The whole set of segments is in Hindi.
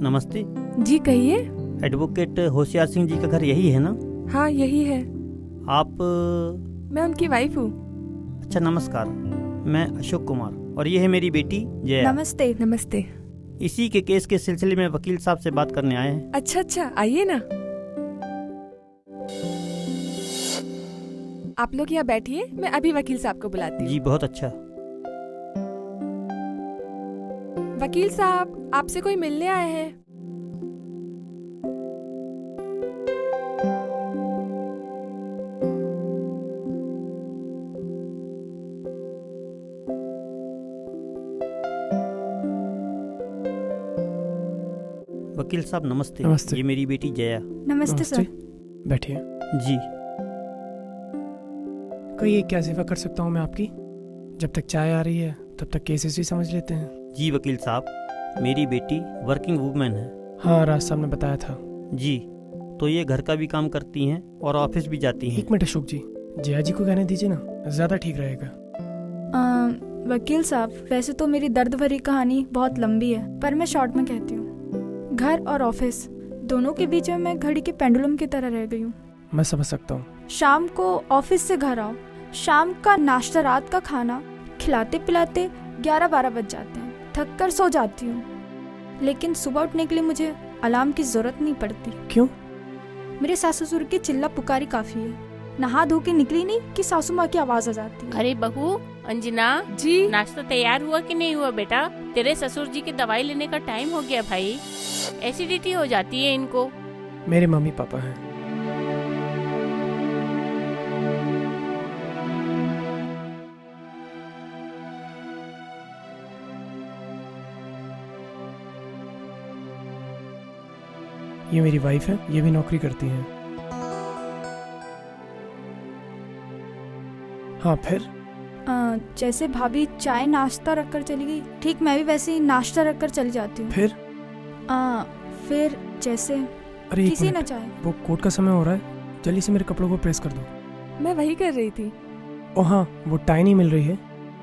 नमस्ते। जी कहिए। एडवोकेट होशियार सिंह जी का घर यही है ना? हाँ यही है। आप? मैं उनकी वाइफ हूँ। अच्छा नमस्कार, मैं अशोक कुमार और ये है मेरी बेटी जया। नमस्ते। नमस्ते। इसी के केस के सिलसिले में वकील साहब से बात करने आए हैं। अच्छा अच्छा, आइए ना। आप लोग यहाँ बैठिए, मैं अभी वकील साहब को बुलाती हूँ। जी बहुत अच्छा। वकील साहब, आपसे कोई मिलने आए हैं। वकील साहब नमस्ते। नमस्ते। ये मेरी बेटी जया। नमस्ते सर। बैठिए। जी कहिए क्या सेवा कर सकता हूँ मैं आपकी? जब तक चाय आ रही है तब तक केसेस ही समझ लेते हैं। जी वकील साहब, मेरी बेटी वर्किंग वूमेन है। हाँ राज साहब ने बताया था। जी, तो ये घर का भी काम करती हैं और ऑफिस भी जाती हैं। एक मिनट अशोक जी, जया जी को कहने दीजिए ना, ज्यादा ठीक रहेगा। वकील साहब, वैसे तो मेरी दर्द भरी कहानी बहुत लंबी है, पर मैं शॉर्ट में कहती हूँ। घर और ऑफिस दोनों के बीच में मैं घड़ी के पेंडुलम की तरह रह गई हूँ। मैं समझ सकता हूँ। शाम को ऑफिस से घर आओ, शाम का नाश्ता, रात का खाना खिलाते पिलाते 11-12 बज जाते हैं। थक कर सो जाती हूँ, लेकिन सुबह उठने के लिए मुझे अलार्म की जरूरत नहीं पड़ती। क्यों? मेरे सासू ससुर की चिल्ला पुकारी काफी है। नहा धो के निकली नहीं कि सासू माँ की आवाज आ जाती है। अरे बहू अंजना जी। नाश्ता तैयार हुआ कि नहीं हुआ बेटा? तेरे ससुर जी की दवाई लेने का टाइम हो गया भाई, एसिडिटी हो जाती है इनको। मेरे मम्मी पापा हैं। ये मेरी वाइफ है, ये भी नौकरी करती हैं। हाँ फिर? जैसे भाभी चाय नाश्ता रखकर चली गई, ठीक मैं भी वैसे ही नाश्ता रखकर चली जाती हूँ। फिर? फिर जैसे अरे एक किसी न मिनट, चाहे। वो कोर्ट का समय हो रहा है, जल्दी से मेरे कपड़ों को प्रेस कर दो। मैं वही कर रही थी। ओ हाँ, वो टाई नहीं मिल रही है,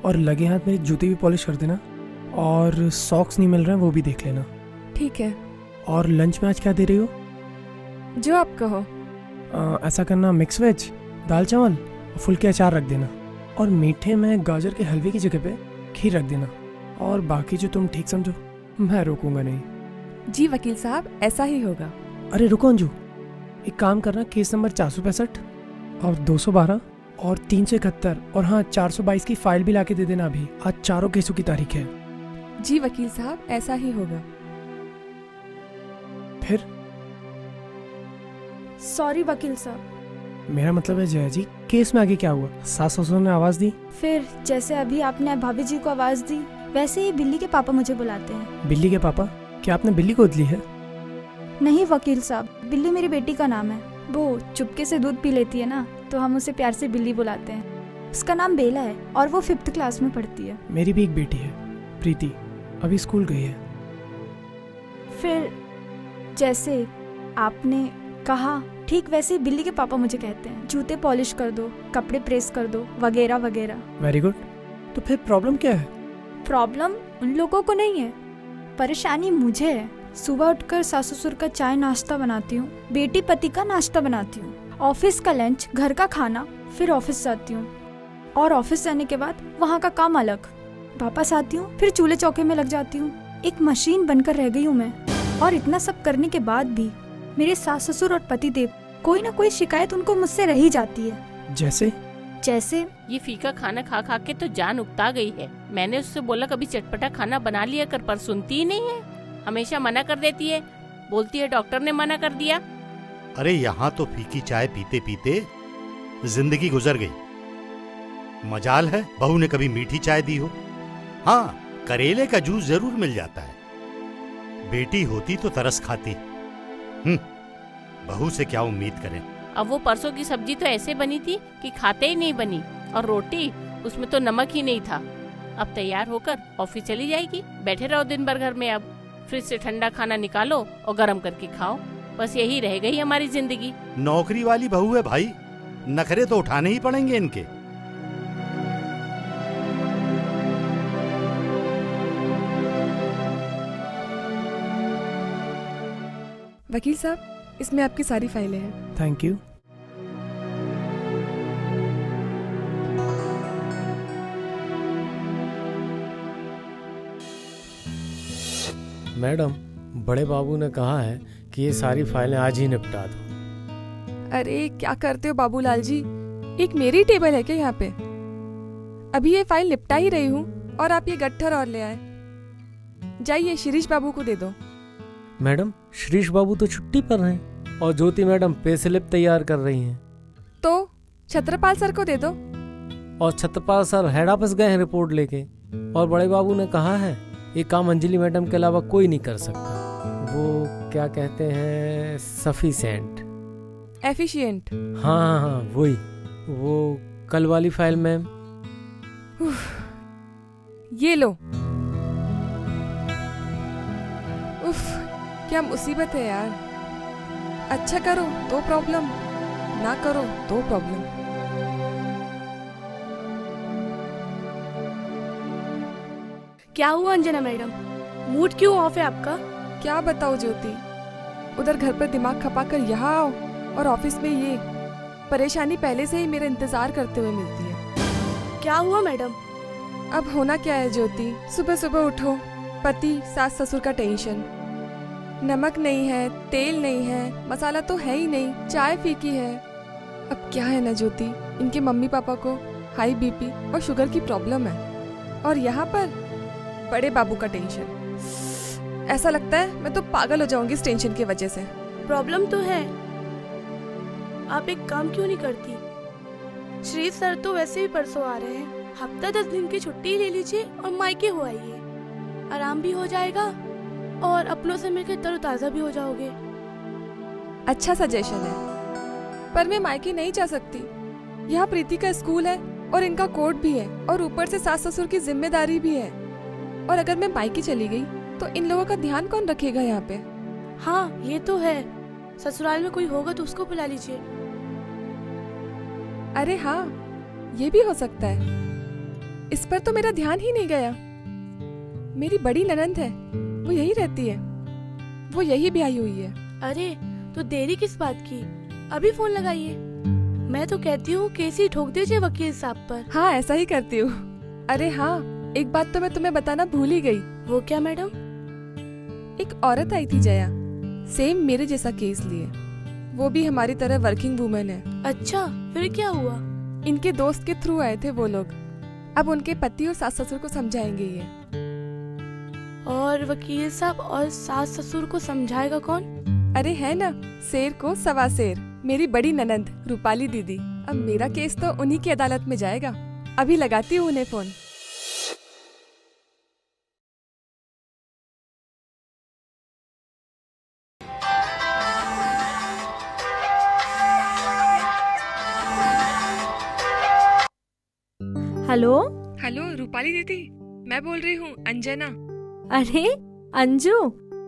और लगे हाथ मेरे जूते भी पॉलिश कर देना, और सॉक्स नहीं मिल रहे हैं वो भी देख लेना। ठीक है। और लंच में आज क्या दे रही हो? जो आप कहो। ऐसा करना, मिक्स वेज, दाल चावल और फुल के अचार रख देना, और मीठे में गाजर के हलवे की जगह पे खीर रख देना, और बाकी जो तुम ठीक समझो, मैं रोकूंगा नहीं। जी वकील साहब, ऐसा ही होगा। अरे रुको अंजू, एक काम करना, केस नंबर 465 और 212 और 371 और हाँ 422 की फाइल भी लाके दे देना अभी। आज चारों केसों की तारीख है। जी वकील साहब, ऐसा ही होगा। फिर? सॉरी वकील साहब। मेरा मतलब है जया जी, केस में आगे क्या हुआ? सास ससुर ने आवाज दी? फिर जैसे अभी आपने भाभी जी को आवाज दी, वैसे ही बिल्ली के पापा मुझे बुलाते हैं। बिल्ली के पापा? क्या आपने बिल्ली गोद ली है? नहीं वकील साहब, बिल्ली मेरी बेटी का नाम है। वो चुपके से दूध पी लेती है ना, तो हम उसे प्यार से बिल्ली बुलाते हैं। उसका नाम बेला है और वो 5th क्लास में पढ़ती है। मेरी भी एक बेटी है, प्रीति, अभी स्कूल गई है। फिर जैसे आपने कहा, ठीक वैसे ही बिल्ली के पापा मुझे कहते हैं, जूते पॉलिश कर दो, कपड़े प्रेस कर दो, वगैरह वगैरह। Very good. तो फिर प्रॉब्लम क्या है? प्रॉब्लम उन लोगों को नहीं है, परेशानी मुझे है। सुबह उठकर सासु ससुर का चाय नाश्ता बनाती हूँ, बेटी पति का नाश्ता बनाती हूँ, ऑफिस का लंच, घर का खाना, फिर ऑफिस जाती हूँ, और ऑफिस जाने के बाद वहाँ का काम अलग। वापस आती हूँ, फिर चूल्हे चौके में लग जाती हूँ। एक मशीन बनकर रह गई हूँ मैं। और इतना सब करने के बाद भी मेरे सास ससुर और पति देव, कोई ना कोई शिकायत उनको मुझसे रही जाती है। जैसे? जैसे ये फीका खाना खा खा के तो जान उगता गई है। मैंने उससे बोला कभी चटपटा खाना बना लिया कर, पर सुनती ही नहीं है, हमेशा मना कर देती है, बोलती है डॉक्टर ने मना कर दिया। अरे यहाँ तो फीकी चाय पीते पीते जिंदगी गुजर गई। मजाल है बहू ने कभी मीठी चाय दी हो। हाँ, करेले का जूस जरूर मिल जाता है। बेटी होती तो तरस खाती। बहू से क्या उम्मीद करें। अब वो परसों की सब्जी तो ऐसे बनी थी कि खाते ही नहीं बनी, और रोटी, उसमें तो नमक ही नहीं था। अब तैयार होकर ऑफिस चली जाएगी। बैठे रहो दिन भर घर में, अब फ्रिज से ठंडा खाना निकालो और गर्म करके खाओ। बस यही रह गई हमारी जिंदगी। नौकरी वाली बहू है भाई, नखरे तो उठाने ही पड़ेंगे इनके। वकील साहब, इसमें आपकी सारी फाइलें हैं। Thank you. मैडम, बड़े बाबू ने कहा है कि ये सारी फाइलें आज ही निपटा दो। अरे क्या करते हो बाबूलाल जी, एक मेरी टेबल है क्या यहाँ पे? अभी ये फाइल निपटा ही रही हूँ और आप ये गट्ठर और ले आए। जाइए शिरीष बाबू को दे दो। मैडम, शिरीष बाबू तो छुट्टी पर हैं और ज्योति मैडम पे स्लिप तैयार कर रही हैं। तो छत्रपाल सर को दे दो। और छत्रपाल सर हेड ऑफिस गए हैं रिपोर्ट लेके, और बड़े बाबू ने कहा है ये काम अंजलि मैडम के अलावा कोई नहीं कर सकता। वो क्या कहते हैं, सफिशिएंट, एफिशिएंट। हाँ, वही। वो कल वाली फाइल मैम। ये लो। उफ, क्या मुसीबत है यार। अच्छा करो तो प्रॉब्लम, ना करो तो प्रॉब्लम। क्या हुआ अंजना मैडम, मूड क्यों ऑफ है आपका? क्या बताओ ज्योति, उधर घर पर दिमाग खपा कर यहाँ आओ और ऑफिस में ये परेशानी पहले से ही मेरा इंतजार करते हुए मिलती है। क्या हुआ मैडम? अब होना क्या है ज्योति, सुबह सुबह उठो, पति सास ससुर का टेंशन, नमक नहीं है, तेल नहीं है, मसाला तो है ही नहीं, चाय फीकी है। अब क्या है ना ज्योति, इनके मम्मी पापा को हाई बीपी और शुगर की प्रॉब्लम है, और यहाँ पर बड़े बाबू का टेंशन। ऐसा लगता है मैं तो पागल हो जाऊंगी इस टेंशन की वजह से। प्रॉब्लम तो है, आप एक काम क्यों नहीं करती? श्री सर तो वैसे भी परसों आ रहे हैं, हफ्ता 10 दिन की छुट्टी ले लीजिए और मायके हो आइए, आराम भी हो जाएगा और अपनों से मिलकर तरोताजा भी हो जाओगे। अच्छा सजेशन है, पर मैं मायके नहीं जा सकती। यहाँ प्रीति का स्कूल है और इनका कोर्ट भी है, और ऊपर से सास ससुर की जिम्मेदारी भी है, और अगर मैं मायके चली गई तो इन लोगों का ध्यान कौन रखेगा यहाँ पे? हाँ ये तो है, ससुराल में कोई होगा तो उसको बुला लीजिए। अरे हाँ, ये भी हो सकता है, इस पर तो मेरा ध्यान ही नहीं गया। मेरी बड़ी ननंद है, वो यही रहती है, वो यही ब्याही हुई है। अरे तो देरी किस बात की, अभी फोन लगाइए। मैं तो कहती हूँ केस ही ठोक दीजिए वकील साहब पर। हाँ ऐसा ही करती हूँ। अरे हाँ, एक बात तो मैं तुम्हें बताना भूल ही गई। वो क्या मैडम? एक औरत आई थी जया, सेम मेरे जैसा केस लिए, वो भी हमारी तरह वर्किंग वुमेन है। अच्छा, फिर क्या हुआ? इनके दोस्त के थ्रू आए थे वो लोग, अब उनके पति और सास ससुर को समझाएंगे ये। और वकील साहब और सास ससुर को समझाएगा कौन? अरे है ना, शेर को सवा शेर, मेरी बड़ी ननंद रूपाली दीदी। अब मेरा केस तो उन्हीं की अदालत में जाएगा। अभी लगाती हूँ उन्हें फोन। हेलो। हेलो रूपाली दीदी, मैं बोल रही हूँ अंजना। अरे अंजू,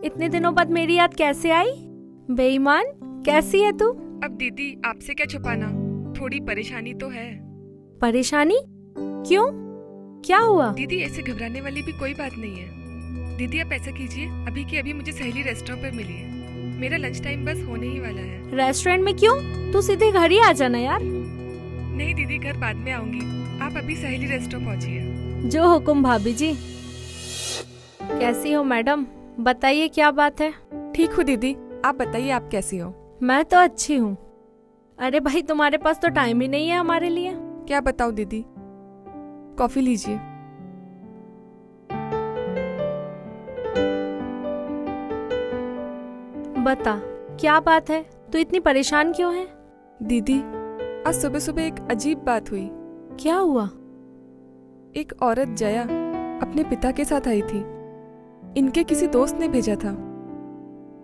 इतने दिनों बाद मेरी याद कैसे आई? बेईमान, कैसी है तू? अब दीदी आपसे क्या छुपाना, थोड़ी परेशानी तो है। परेशानी? क्यों, क्या हुआ? दीदी ऐसे घबराने वाली भी कोई बात नहीं है। दीदी आप ऐसा कीजिए, अभी की अभी मुझे सहेली रेस्टोरेंट पर मिली है, मेरा लंच टाइम बस होने ही वाला है। रेस्टोरेंट में क्यों? तू सीधे घर ही आ जाना यार। नहीं दीदी, घर बाद में आऊंगी, आप अभी सहेली रेस्टोरेंट पहुँचिए। जो हुकुम भाभी जी। कैसी हो मैडम, बताइए क्या बात है? ठीक हूँ दीदी, आप बताइए आप कैसी हो? मैं तो अच्छी हूँ। अरे भाई, तुम्हारे पास तो टाइम ही नहीं है हमारे लिए। क्या बताओ दीदी, कॉफी लीजिए। बता, क्या बात है, तू इतनी परेशान क्यों है? दीदी आज सुबह सुबह एक अजीब बात हुई। क्या हुआ? एक औरत जया अपने पिता के साथ आई थी, इनके किसी दोस्त ने भेजा था,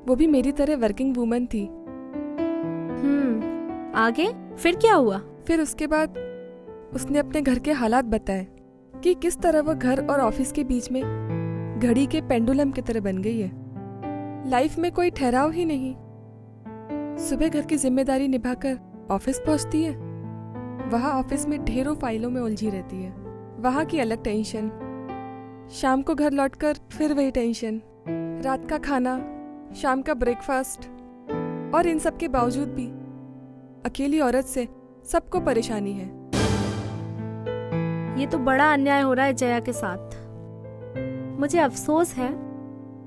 वो भी मेरी तरह वर्किंग वुमन थी। आगे फिर क्या हुआ? फिर उसके बाद उसने अपने घर के हालात बताए कि किस तरह वो घर और ऑफिस के बीच में घड़ी के पेंडुलम की तरह बन गई है। लाइफ में कोई ठहराव ही नहीं, सुबह घर की जिम्मेदारी निभाकर ऑफिस पहुंचती है, वहां ऑफिस में ढेरों फाइलों में उलझी रहती है, वहां की अलग टेंशन, शाम को घर लौटकर फिर वही टेंशन, रात का खाना, शाम का ब्रेकफास्ट, और इन सब के बावजूद भी अकेली औरत से सबको परेशानी है। ये तो बड़ा अन्याय हो रहा है जया के साथ। मुझे अफसोस है,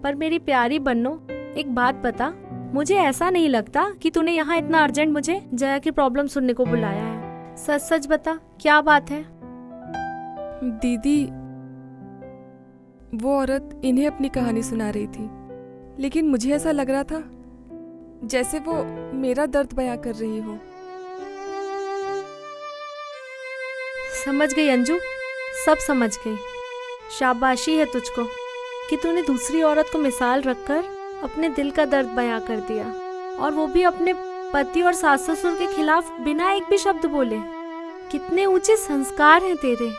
पर मेरी प्यारी बन्नो, एक बात बता, मुझे ऐसा नहीं लगता कि तूने यहाँ इतना अर्जेंट मुझे जया की प्रॉब्लम सुनने को बुलाया है। सच सच बता, क्या बात है? दीदी, वो औरत इन्हें अपनी कहानी सुना रही थी, लेकिन मुझे ऐसा लग रहा था जैसे वो मेरा दर्द बयां कर रही हो। समझ गई अंजू, सब समझ गई। शाबाशी है तुझको कि तूने दूसरी औरत को मिसाल रखकर अपने दिल का दर्द बयां कर दिया, और वो भी अपने पति और सास ससुर के खिलाफ बिना एक भी शब्द बोले। कितने ऊंचे संस्कार हैं तेरे।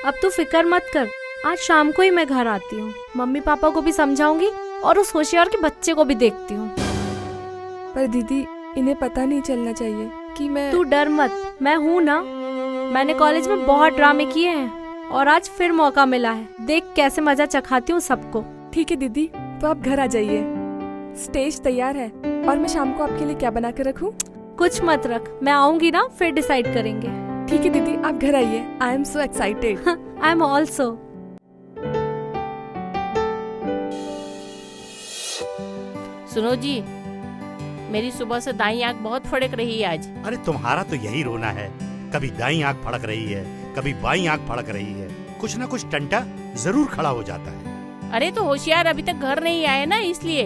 अब तू फिक्र मत कर, आज शाम को ही मैं घर आती हूँ। मम्मी पापा को भी समझाऊंगी और उस होशियार के बच्चे को भी देखती हूँ। पर दीदी, इन्हें पता नहीं चलना चाहिए कि मैं। तू डर मत, मैं हूँ ना। मैंने कॉलेज में बहुत ड्रामे किए हैं और आज फिर मौका मिला है। देख कैसे मजा चखाती हूँ सबको। ठीक है दीदी, तो आप घर आ जाइए। स्टेज तैयार है, और मैं शाम को आपके लिए क्या बना कर रखूं? कुछ मत रख, मैं आऊंगी ना, फिर डिसाइड करेंगे। ठीक है दीदी, आप घर आइए। I am so excited. I am also. सुनो जी, मेरी सुबह से दाई आंख बहुत फड़क रही है आज। अरे तुम्हारा तो यही रोना है, कभी दाई आंख फड़क रही है, कभी बाई आंख फड़क रही है। कुछ ना कुछ टंटा जरूर खड़ा हो जाता है। अरे तो होशियार अभी तक घर नहीं आए ना, इसलिए।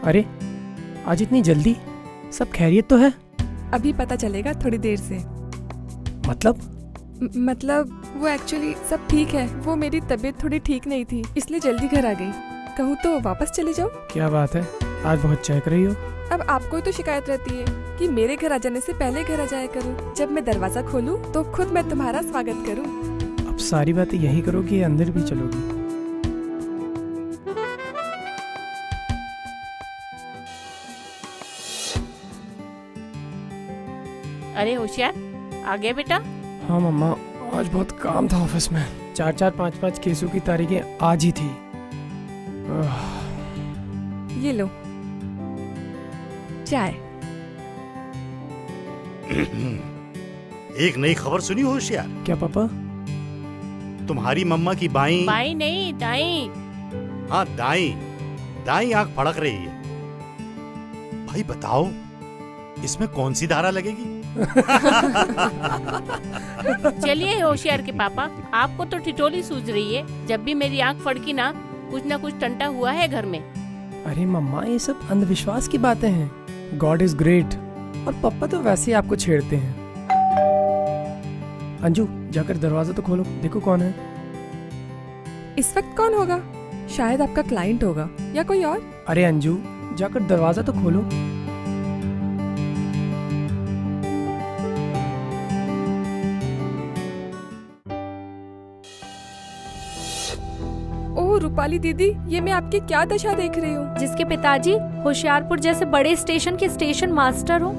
अरे आज इतनी जल्दी? सब खैरियत तो है? अभी पता चलेगा थोड़ी देर से। मतलब वो एक्चुअली सब ठीक है। वो मेरी तबीयत थोड़ी ठीक नहीं थी, इसलिए जल्दी घर आ गई। कहूँ तो वापस चली जाओ? क्या बात है, आज बहुत चहक रही हो। अब आपको तो शिकायत रहती है कि मेरे घर आ जाने से पहले घर आ जाया करूँ। जब मैं दरवाजा खोलूँ तो खुद मैं तुम्हारा स्वागत करूँ। अब सारी बातें यही करोगी या अंदर भी चलोगी? अरे होशियार, आ गया बेटा? हाँ मम्मा, आज बहुत काम था ऑफिस में। 4-4, 5-5 केसों की तारीखें आज ही थी। ये लो चाय। एक नई खबर सुनी हो होशियार? क्या पापा? तुम्हारी मम्मा की बाई बाई नहीं, दाई। हाँ, दाई आंख फड़क रही है। भाई बताओ, इसमें कौन सी धारा लगेगी? चलिए होशियार के पापा, आपको तो ठिठोली सूझ रही है। जब भी मेरी आंख फड़की ना कुछ टंटा हुआ है घर में। अरे मम्मा, ये सब अंधविश्वास की बातें हैं। God is great. और पापा तो वैसे ही आपको छेड़ते हैं। अंजू, जाकर दरवाजा तो खोलो, देखो कौन है। इस वक्त कौन होगा? शायद आपका क्लाइंट होगा या कोई और। अरे अंजू, जाकर दरवाजा तो खोलो। ओह रूपाली दीदी, ये मैं आपकी क्या दशा देख रही हूँ। जिसके पिताजी होशियारपुर जैसे बड़े स्टेशन के स्टेशन मास्टर हो,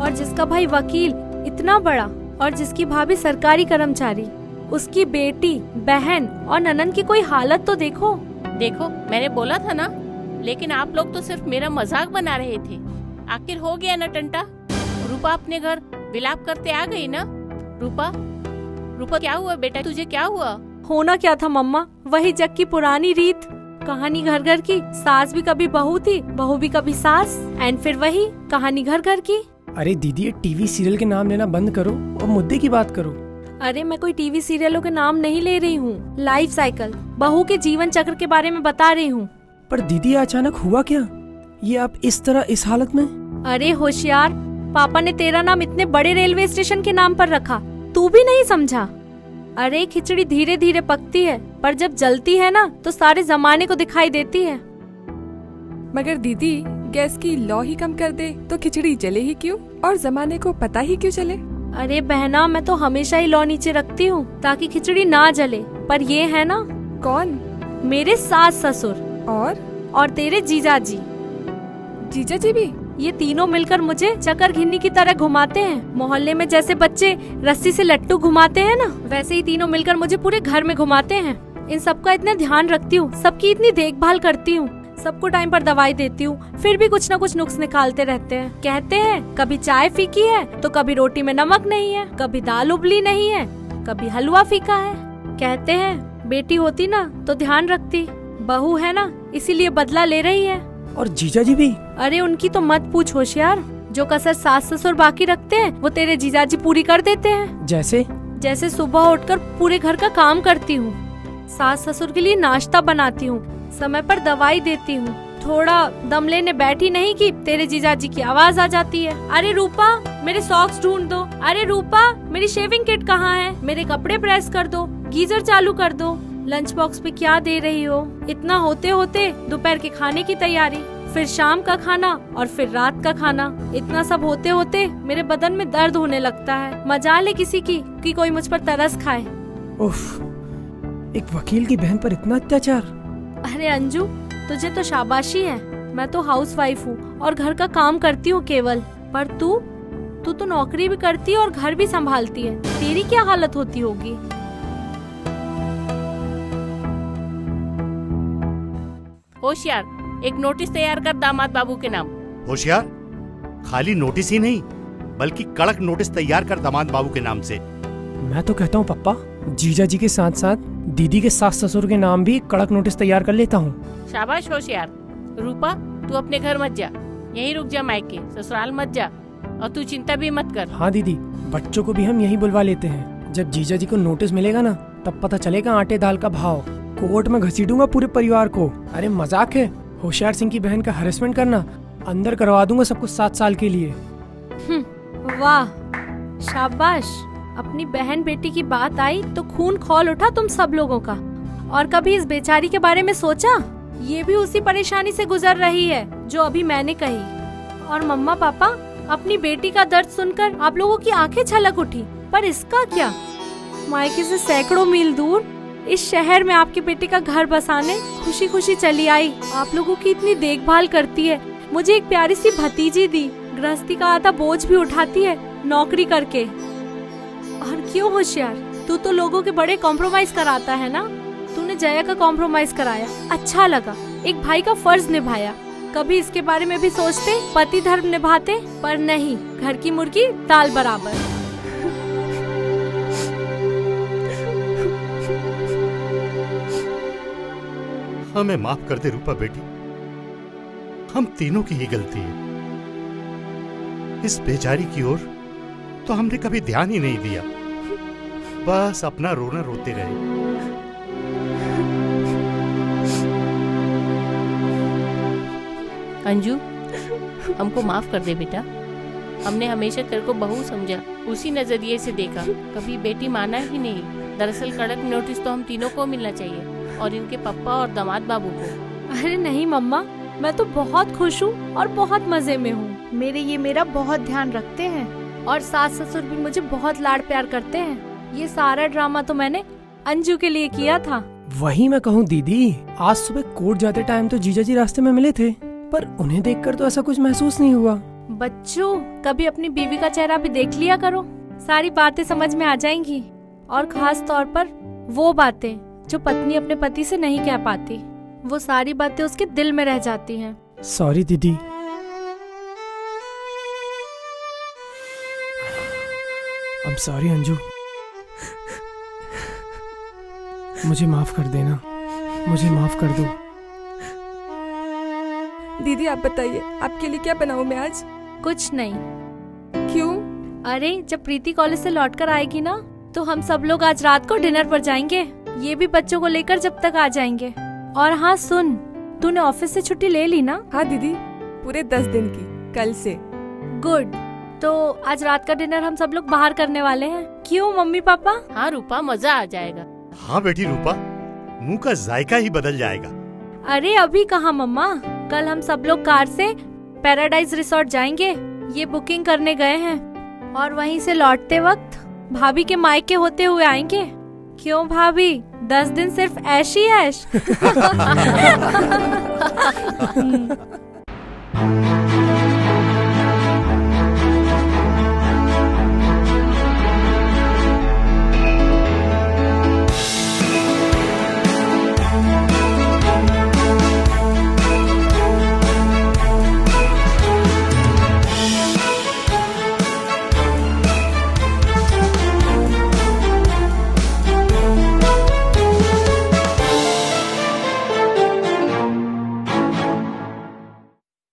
और जिसका भाई वकील इतना बड़ा, और जिसकी भाभी सरकारी कर्मचारी, उसकी बेटी, बहन और ननन की कोई हालत तो देखो। देखो, मैंने बोला था ना, लेकिन आप लोग तो सिर्फ मेरा मजाक बना रहे थे। आखिर हो गया ना टंटा। रूपा अपने घर विलाप करते आ गई ना। रूपा क्या हुआ बेटा, तुझे क्या हुआ? होना क्या था मम्मा, वही जग की पुरानी रीत। कहानी घर घर की। सास भी कभी बहू थी, बहू भी कभी सास, एंड फिर वही कहानी घर घर की। अरे दीदी, ये टीवी सीरियल के नाम लेना बंद करो और मुद्दे की बात करो। अरे मैं कोई टीवी सीरियलों के नाम नहीं ले रही हूँ। लाइफ साइकिल, बहू के जीवन चक्र के बारे में बता रही हूँ। पर दीदी, अचानक हुआ क्या? ये आप इस तरह, इस हालत में? अरे होशियार, पापा ने तेरा नाम इतने बड़े रेलवे स्टेशन के नाम पर रखा, तू भी नहीं समझा? अरे खिचड़ी धीरे धीरे पकती है, पर जब जलती है ना तो सारे जमाने को दिखाई देती है। मगर दीदी, गैस की लौ ही कम कर दे तो खिचड़ी जले ही क्यों, और जमाने को पता ही क्यों चले? अरे बहना, मैं तो हमेशा ही लौ नीचे रखती हूँ ताकि खिचड़ी ना जले। पर ये है ना। कौन? मेरे सास ससुर और तेरे जीजा जी। जीजा जी भी? ये तीनों मिलकर मुझे चक्कर घिन्नी की तरह घुमाते हैं। मोहल्ले में जैसे बच्चे रस्सी से लट्टू घुमाते हैं ना, वैसे ही तीनों मिलकर मुझे पूरे घर में घुमाते हैं। इन सबका इतना ध्यान रखती हूँ, सबकी इतनी देखभाल करती हूँ, सबको टाइम पर दवाई देती हूँ, फिर भी कुछ न कुछ नुक्स निकालते रहते हैं। कहते हैं कभी चाय फीकी है तो कभी रोटी में नमक नहीं है, कभी दाल उबली नहीं है, कभी हलवा फीका है। कहते हैं बेटी होती ना तो ध्यान रखती, बहू है ना इसीलिए बदला ले रही है। और जीजा जी भी? अरे उनकी तो मत पूछ होशियार, जो कसर सास ससुर बाकी रखते हैं वो तेरे जीजाजी पूरी कर देते हैं। जैसे सुबह उठकर पूरे घर का काम करती हूँ, सास ससुर के लिए नाश्ता बनाती हूँ, समय पर दवाई देती हूँ, थोड़ा दम लेने बैठी नहीं कि तेरे जीजाजी की आवाज आ जाती है, अरे रूपा मेरे सॉक्स ढूंढ दो, अरे रूपा मेरी शेविंग किट कहाँ है, मेरे कपड़े प्रेस कर दो, गीजर चालू कर दो, लंच बॉक्स पे क्या दे रही हो। इतना होते होते दोपहर के खाने की तैयारी, फिर शाम का खाना और फिर रात का खाना। इतना सब होते होते मेरे बदन में दर्द होने लगता है। मजाल है किसी की कि कोई मुझ पर तरस खाए। उफ, एक वकील की बहन पर इतना अत्याचार। अरे अंजू तुझे तो शाबाशी है, मैं तो हाउसवाइफ हूँ और घर का काम करती हूँ केवल, पर तू तो नौकरी भी करती है और घर भी संभालती है। तेरी क्या हालत होती होगी। होशियार, एक नोटिस तैयार कर दामाद बाबू के नाम। होशियार, खाली नोटिस ही नहीं बल्कि कड़क नोटिस तैयार कर दामाद बाबू के नाम से। मैं तो कहता हूँ पप्पा, जीजा जी के साथ साथ दीदी के सास ससुर के नाम भी कड़क नोटिस तैयार कर लेता हूँ। शाबाश होशियार। रूपा तू अपने घर मत जा, यहीं रुक जा मायके, ससुराल मत जा, और तू चिंता भी मत कर। हाँ दीदी, बच्चों को भी हम यही बुलवा लेते हैं। जब जीजा जी को नोटिस मिलेगा ना तब पता चलेगा आटे दाल का भाव। कोर्ट में घसीटूंगा पूरे परिवार को। अरे मजाक है, होशियार सिंह की बहन का हरेसमेंट करना, अंदर करवा दूंगा सबको 7 साल के लिए। वाह शाबाश, अपनी बहन बेटी की बात आई तो खून खौल उठा तुम सब लोगों का। और कभी इस बेचारी के बारे में सोचा, ये भी उसी परेशानी से गुजर रही है जो अभी मैंने कही। और मम्मा पापा, अपनी बेटी का दर्द सुनकर आप लोगों की आंखें छलक उठी, पर इसका क्या, मायके से सैकड़ों मील दूर इस शहर में आपकी बेटी का घर बसाने खुशी खुशी चली आई। आप लोगों की इतनी देखभाल करती है, मुझे एक प्यारी सी भतीजी दी, गृहस्थी का आधा बोझ भी उठाती है नौकरी करके। और क्यों होशियार, तू तो लोगों के बड़े कॉम्प्रोमाइज कराता है ना। तूने जया का कॉम्प्रोमाइज कराया, अच्छा लगा, एक भाई का फर्ज निभाया। कभी इसके बारे में भी सोचते, पति धर्म निभाते, पर नहीं, घर की मुर्गी दाल बराबर। हमें माफ कर दे रूपा बेटी, हम तीनों की ही गलती है। इस बेचारी की ओर तो हमने कभी ध्यान ही नहीं दिया, बस अपना रोना रोते रहे। अंजू, हमको माफ कर दे बेटा, हमने हमेशा तेरे को बहू समझा, उसी नजरिए से देखा, कभी बेटी माना ही नहीं। दरअसल कड़क नोटिस तो हम तीनों को मिलना चाहिए, और इनके पापा और दामाद बाबू को। अरे नहीं मम्मा, मैं तो बहुत खुश हूँ और बहुत मजे में हूँ। मेरा बहुत ध्यान रखते हैं और सास ससुर भी मुझे बहुत लाड प्यार करते हैं। ये सारा ड्रामा तो मैंने अंजू के लिए किया था। वही मैं कहूँ दीदी, आज सुबह कोर्ट जाते टाइम तो जीजा जी रास्ते में मिले थे, पर उन्हें देखकर तो ऐसा कुछ महसूस नहीं हुआ। बच्चों, कभी अपनी बीवी का चेहरा भी देख लिया करो, सारी बातें समझ में आ जाएंगी। और खास तौर पर वो बातें जो पत्नी अपने पति से नहीं कह पाती, वो सारी बातें उसके दिल में रह जाती हैं। सॉरी दीदी। I'm sorry अंजू, मुझे माफ कर देना, मुझे माफ कर दो। दीदी आप बताइए, आपके लिए क्या बनाऊं मैं आज? कुछ नहीं। क्यों? अरे जब प्रीति कॉलेज से लौटकर आएगी ना, तो हम सब लोग आज रात को डिनर पर जाएंगे। ये भी बच्चों को लेकर जब तक आ जाएंगे। और हाँ सुन, तूने ऑफिस से छुट्टी ले ली ना? हाँ दीदी, पूरे 10 दिन की, कल से। गुड। तो आज रात का डिनर हम सब लोग बाहर करने वाले हैं, क्यों मम्मी पापा? हाँ रूपा, मजा आ जाएगा। हाँ बेटी रूपा, मुंह का जायका ही बदल जाएगा। अरे अभी कहाँ मम्मा, कल हम सब लोग कार से पैराडाइज रिसोर्ट जाएंगे, ये बुकिंग करने गए हैं। और वहीं से लौटते वक्त भाभी के मायके होते हुए आएंगे। क्यों भाभी, 10 दिन सिर्फ ऐश ही ऐश।